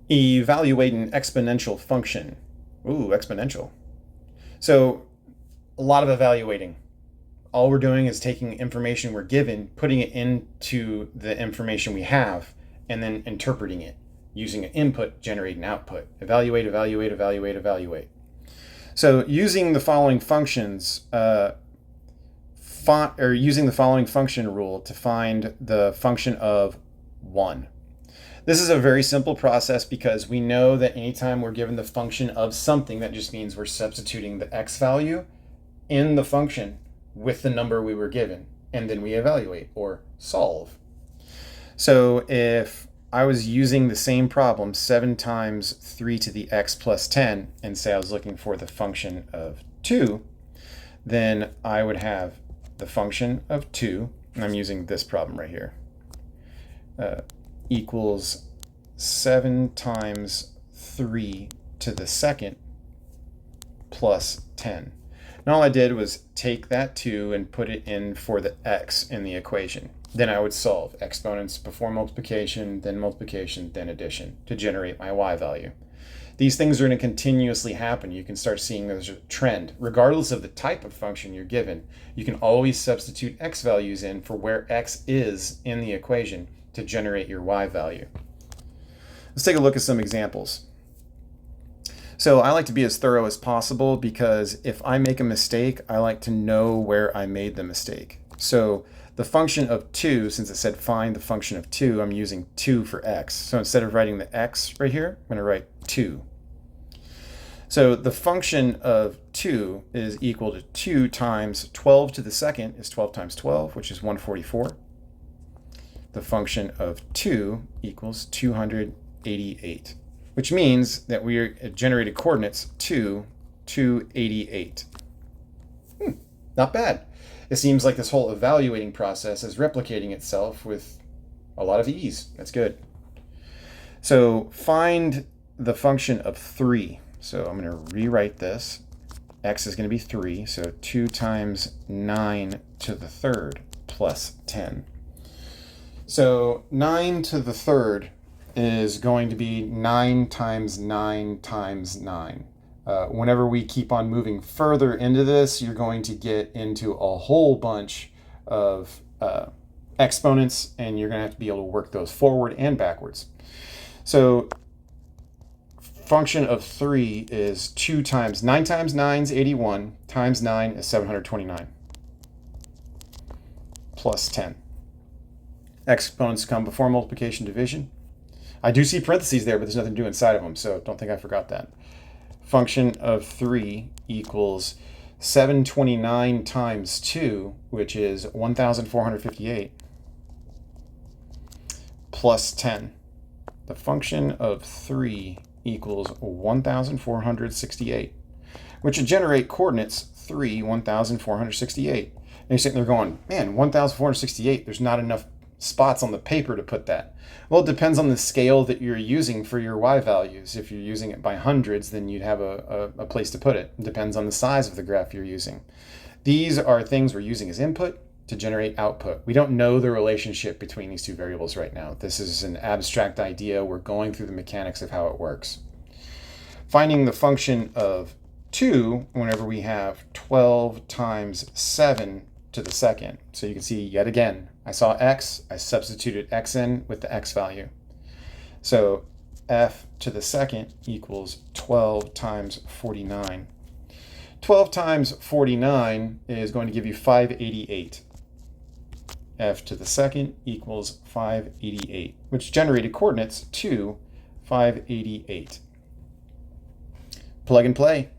Evaluate an exponential function. Ooh, exponential. So a lot of evaluating. All we're doing is taking information we're given, putting it into the information we have, and then interpreting it, using an input, generate an output. Evaluate, evaluate, evaluate, evaluate. So using the following functions, using the following function rule to find the function of 1. This is a very simple process because we know that anytime we're given the function of something, that just means we're substituting the x value in the function with the number we were given, and then we evaluate or solve. So if I was using the same problem, 7 times 3 to the x plus 10, and say I was looking for the function of 2, then I would have the function of 2, and I'm using this problem right here, equals 7 times 3 to the second plus 10. And all I did was take that 2 and put it in for the x in the equation. Then I would solve exponents before multiplication, then addition to generate my y value. These things are going to continuously happen. You can start seeing there's a trend. Regardless of the type of function you're given, you can always substitute x values in for where x is in the equation to generate your y value. Let's take a look at some examples. So I like to be as thorough as possible because if I make a mistake, I like to know where I made the mistake. So the function of 2, since it said find the function of 2, I'm using 2 for x. So instead of writing the x right here, I'm going to write 2. So the function of 2 is equal to 2 times 12 to the second is 12 times 12, which is 144. The function of 2 equals 288, which means that we generated coordinates 2, 288. Not bad. It seems like this whole evaluating process is replicating itself with a lot of ease. That's good. So find the function of 3. So I'm going to rewrite this. X is going to be 3, so 2 times 9 to the third plus 10. So 9 to the third is going to be 9 times 9 times 9. Whenever we keep on moving further into this, you're going to get into a whole bunch of exponents, and you're going to have to be able to work those forward and backwards. So function of 3 is 2 times 9 times 9 is 81, times 9 is 729, plus 10. Exponents come before multiplication, division. I do see parentheses there, but there's nothing to do inside of them, so don't think I forgot that. Function of 3 equals 729 times 2, which is 1,458, plus 10. The function of 3 equals 1,468, which would generate coordinates 3, 1,468. And you're sitting there going, man, 1,468, there's not enough spots on the paper to put that. Well, it depends on the scale that you're using for your y values. If you're using it by hundreds, then you'd have a place to put it. It depends on the size of the graph you're using. These are things we're using as input to generate output. We don't know the relationship between these two variables right now. This is an abstract idea. We're going through the mechanics of how it works. Finding the function of 2 whenever we have 12 times 7 to the second. So you can see yet again, I saw x, I substituted x in with the x value. So f to the second equals 12 times 49. 12 times 49 is going to give you 588. F to the second equals 588, which generated coordinates 2, 588. Plug and play.